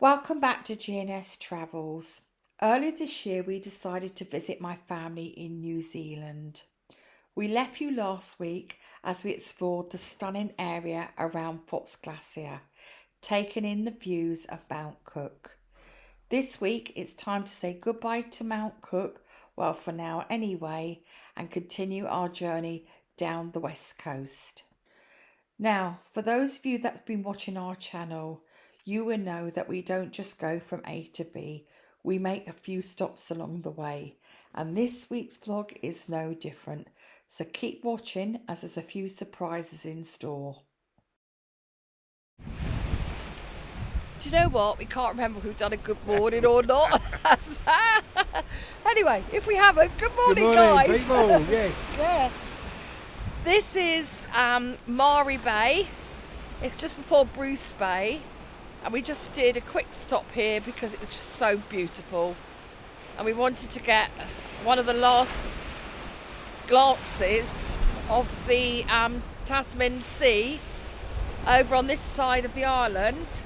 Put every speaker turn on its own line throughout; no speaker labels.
Welcome back to GNS Travels. Earlier this year, we decided to visit my family in New Zealand. We left you last week as we explored the stunning area around Fox Glacier, taking in the views of Mount Cook. This week, it's time to say goodbye to Mount Cook, well, for now anyway, and continue our journey down the west coast. Now, for those of you that's been watching our channel, you will know that we don't just go from A to B. We make a few stops along the way, and this week's vlog is no different. So keep watching as there's a few surprises in store.
Do you know what? We can't remember if we've done a good morning or not. Anyway, if we haven't, good morning, guys.
People. Yes.
Yeah. This is Mari Bay. It's just before Bruce Bay. And we just did a quick stop here because it was just so beautiful. And we wanted to get one of the last glances of the Tasman Sea over on this side of the island,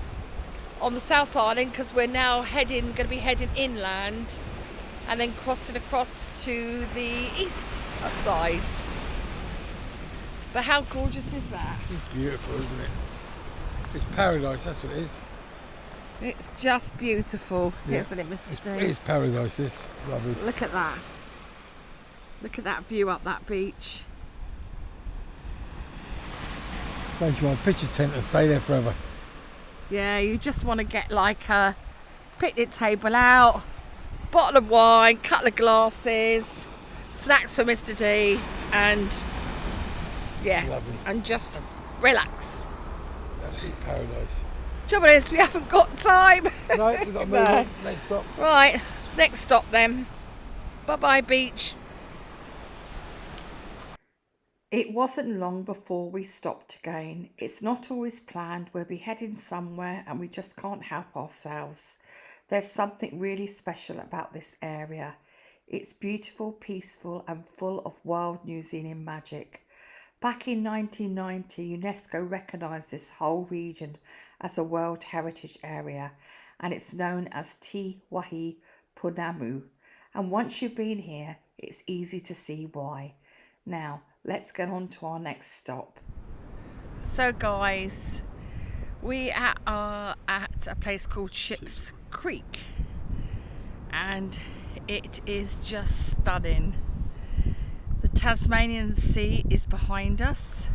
on the South Island, because we're now going to be heading inland and then crossing across to the east side. But how gorgeous is that?
This is beautiful, isn't it? It's paradise, that's what it is.
It's just beautiful,
Yeah.
isn't it, Mr.
It
Steve?
is paradise, this. Lovely.
Look at that. Look at that view up that beach.
Makes you want a picture tent and stay there forever.
Yeah, you just want to get like a picnic table out, bottle of wine, couple of glasses, snacks for Mr. D, and yeah,
Lovely.
and just relax.
Absolute paradise.
Trouble is, we haven't got time.
Right, we've got to move
No.
on. Next stop.
Right, next stop then. Bye-bye, beach.
It wasn't long before we stopped again. It's not always planned. We'll be heading somewhere and we just can't help ourselves. There's something really special about this area. It's beautiful, peaceful and full of wild New Zealand magic. Back in 1990, UNESCO recognised this whole region as a World Heritage Area, and it's known as Te Wahi Pounamu. And once you've been here, it's easy to see why. Now, let's get on to our next stop.
So guys, we are at a place called Ships Creek, and it is just stunning. The Tasmanian Sea is behind us,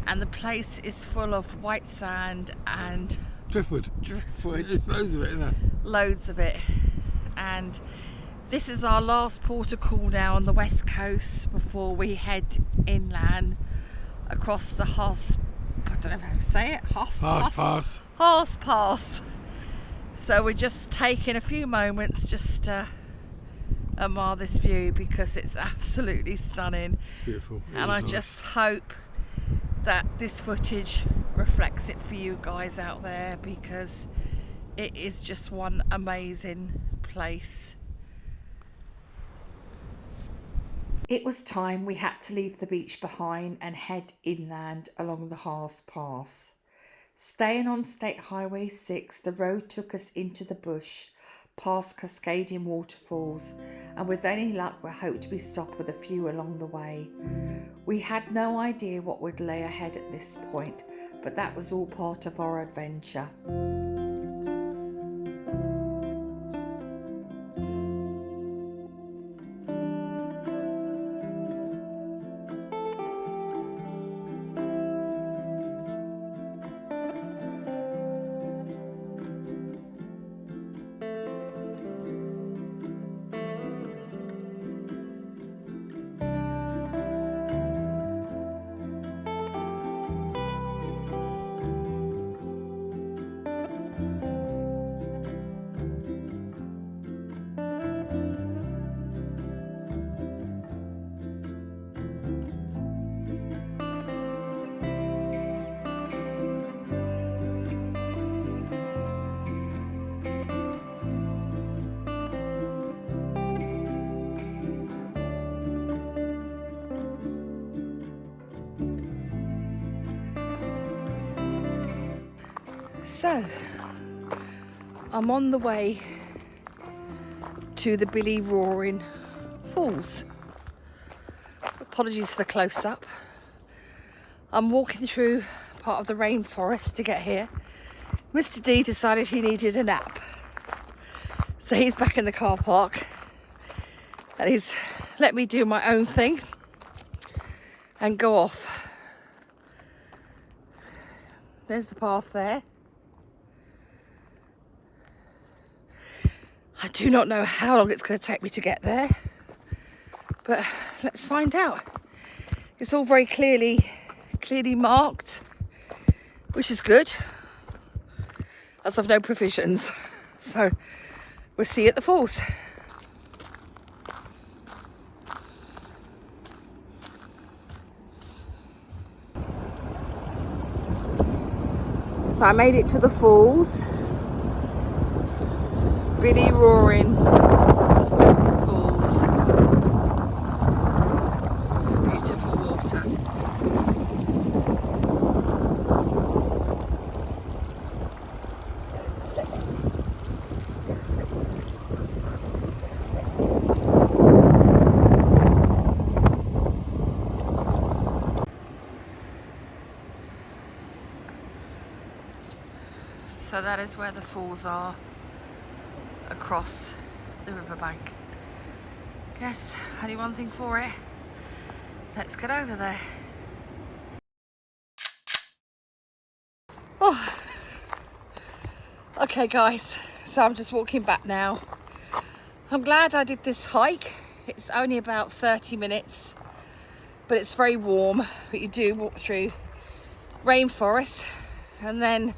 and the place is full of white sand and
Driftwood. There's loads of it, isn't there?
loads of it. And this is our last port of call now on the west coast before we head inland across the Haast, I don't know how to say it,
Haast Pass.
Haast Pass. So we're just taking a few moments just to admire this view because it's absolutely stunning.
Beautiful. It
And
is
I
nice.
just hope that this footage reflects it for you guys out there, because it is just one amazing place.
It was time we had to leave the beach behind and head inland along the Haast Pass. Staying on State Highway 6, the road took us into the bush, past cascading waterfalls, and with any luck we hoped to be stopped with a few along the way. We had no idea what would lay ahead at this point, but that was all part of our adventure. So,
I'm on the way to the Billy Roaring Falls. Apologies for the close-up. I'm walking through part of the rainforest to get here. Mr. D decided he needed a nap. So he's back in the car park and he's let me do my own thing and go off. There's the path there. I do not know how long it's going to take me to get there, but let's find out. It's all very clearly marked, which is good, as I've no provisions. So we'll see you at the falls. So I made it to the falls. Billy Roaring Falls. Beautiful water. So that is where the falls are, across the riverbank. Guess only one thing for it. Let's get over there. Oh, okay guys, so I'm just walking back now. I'm glad I did this hike. It's only about 30 minutes, but it's very warm. But you do walk through rainforest and then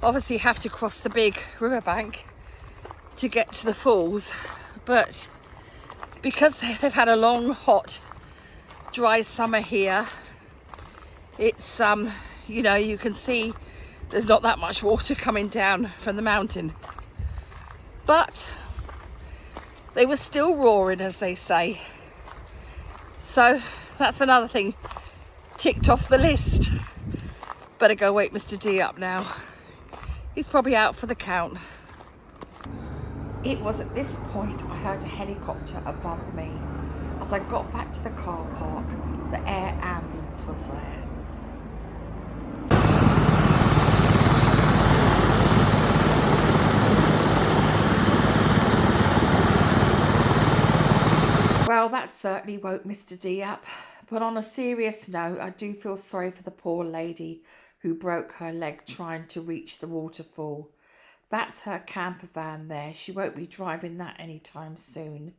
obviously have to cross the big riverbank to get to the falls. But because they've had a long, hot, dry summer here, it's you know, you can see there's not that much water coming down from the mountain, but they were still roaring, as they say. So that's another thing ticked off the list. Better go wake Mr. D up now. He's probably out for the count.
It was at this point I heard a helicopter above me. As I got back to the car park, the air ambulance was there. Well, that certainly woke Mr. D up. But on a serious note, I do feel sorry for the poor lady who broke her leg trying to reach the waterfall. That's her camper van there. She won't be driving that anytime soon.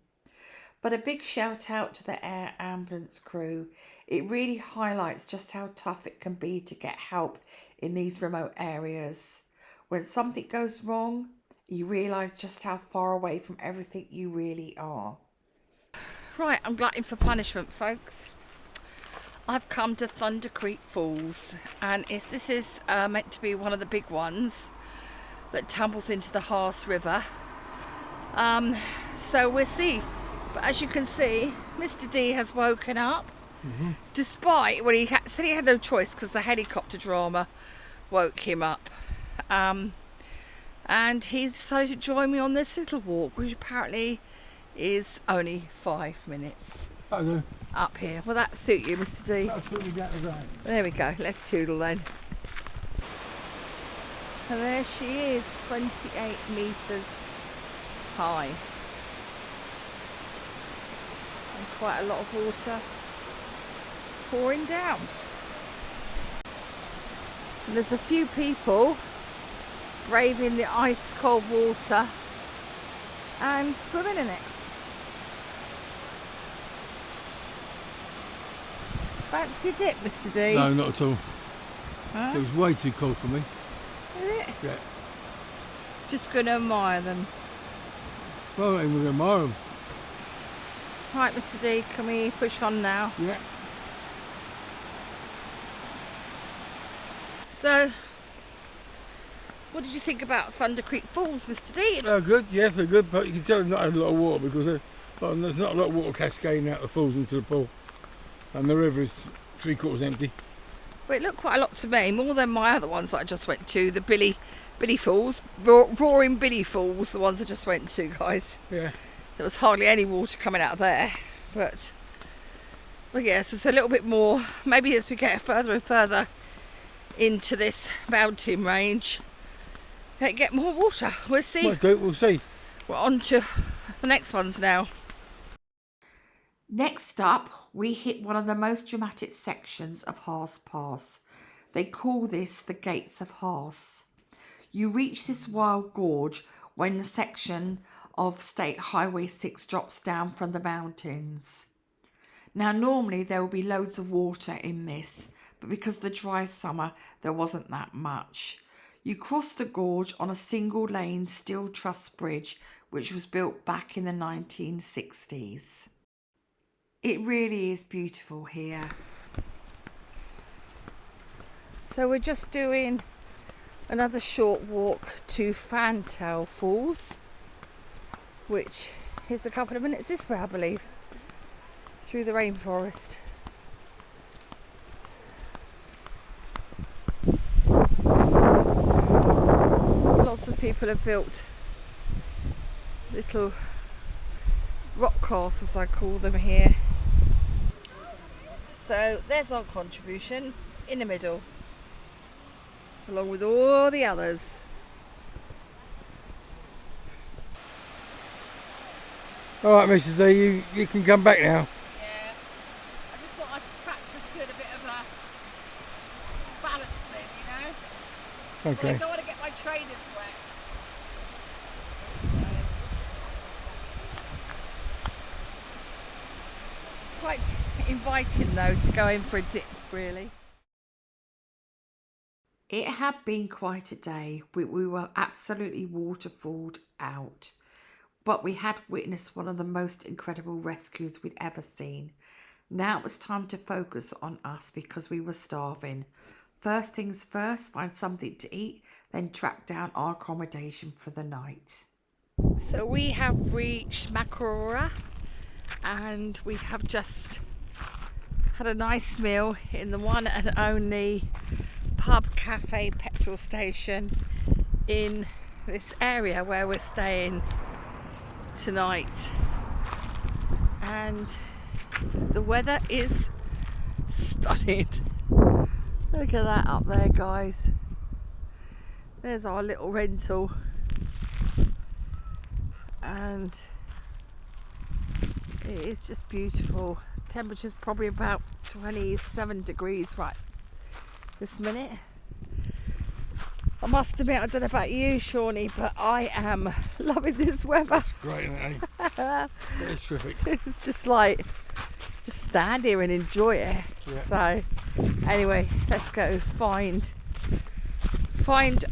But a big shout out to the air ambulance crew. It really highlights just how tough it can be to get help in these remote areas. When something goes wrong, you realise just how far away from everything you really are.
Right, I'm glutting for punishment, folks. I've come to Thunder Creek Falls, and this is meant to be one of the big ones that tumbles into the Haast River. So we'll see. But as you can see, Mr. D has woken up, despite what he said he had no choice because the helicopter drama woke him up. And he's decided to join me on this little walk, which apparently is only 5 minutes up here. Will that suit you, Mr. D?
Absolutely down the ground.
There we go. Let's toodle then. And there she is, 28 metres high. And quite a lot of water pouring down. And there's a few people braving the ice cold water and swimming in it. Fancy a dip, Mr. D?
No, not at all.
Huh?
It was way too cold for me.
Is it?
Yeah.
Just going to admire them.
Well, I'm going to admire them.
Right, Mr. D, can we push on now?
Yeah.
So, what did you think about Thunder Creek Falls, Mr. D?
They're good, yes, they're good, but you can tell they've not had a lot of water because there's not a lot of water cascading out the falls into the pool. And the river is 3/4 empty.
Well, it looked quite a lot to me, more than my other ones that I just went to, the Billy Billy Falls, roaring Billy Falls, the ones I just went to, guys.
Yeah.
There was hardly any water coming out of there, but yes, it's a little bit more. Maybe as we get further and further into this mountain range, get more water. We'll see.
We'll see.
We're on to the next ones now.
Next up, we hit one of the most dramatic sections of Haast Pass. They call this the Gates of Haast. You reach this wild gorge when the section of State Highway 6 drops down from the mountains. Now, normally there will be loads of water in this, but because of the dry summer, there wasn't that much. You cross the gorge on a single lane steel truss bridge, which was built back in the 1960s. It really is beautiful here.
So we're just doing another short walk to Fantail Falls, which is a couple of minutes this way, I believe, through the rainforest. Lots of people have built little rock castles, I call them, here. So there's our contribution in the middle, along with all the others.
All right, Mrs. D, you can come back now.
Yeah, I just thought I'd practice doing a bit of a balancing, you know?
Okay.
I don't want to get my trainers wet. It's quite inviting though to go in for a dip, really.
It had been quite a day. We were absolutely waterfalled out. But we had witnessed one of the most incredible rescues we'd ever seen. Now it was time to focus on us because we were starving. First things first, find something to eat, then track down our accommodation for the night.
So we have reached MakingMemories and we have just had a nice meal in the one and only pub, cafe, petrol station in this area where we're staying tonight, and the weather is stunning. Look at that up there, guys. There's our little rental, and it is just beautiful. Temperature's probably about 27 degrees right this minute. I must admit, I don't know about you, Shawnee, but I am loving this weather.
It's great, isn't it? It's terrific.
It's just like, just stand here and enjoy it.
Yeah.
So, anyway, let's go find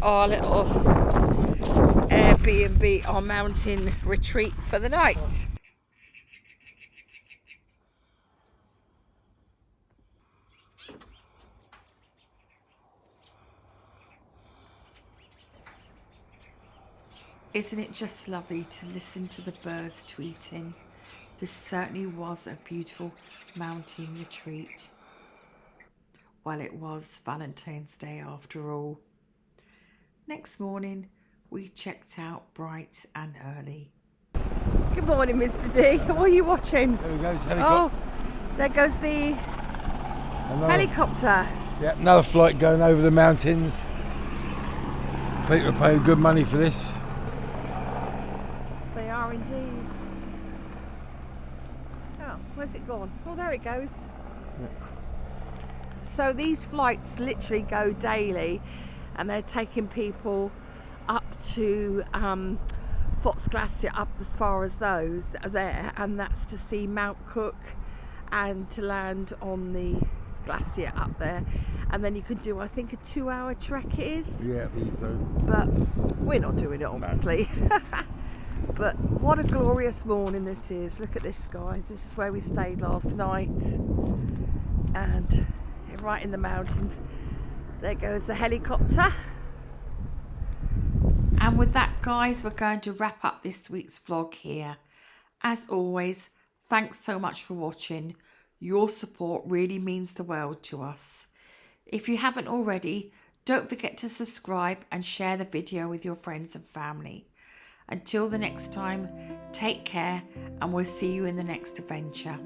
our little Airbnb, our mountain retreat for the night.
Isn't it just lovely to listen to the birds tweeting? This certainly was a beautiful mountain retreat. Well, it was Valentine's Day after all. Next morning, we checked out bright and early.
Good morning, Mr. D. What are you watching?
There we go, it's helicopter.
Oh, there goes the helicopter.
Yeah, another flight going over the mountains. People are paying good money for this.
They are indeed. Oh, where's it gone? Oh, there it goes.
Yeah.
So these flights literally go daily, and they're taking people up to Fox Glacier, up as far as those that are there, and that's to see Mount Cook and to land on the glacier up there. And then you could do, I think, a 2-hour trek it is.
Yeah, I think so.
But we're not doing it, obviously. No. But what a glorious morning this is. Look at this, guys. This is where we stayed last night, and right in the mountains. There goes the helicopter.
And with that, guys, we're going to wrap up this week's vlog here. As always, thanks so much for watching. Your support really means the world to us. If you haven't already, Don't forget to subscribe and share the video with your friends and family. Until the next time, take care and we'll see you in the next adventure.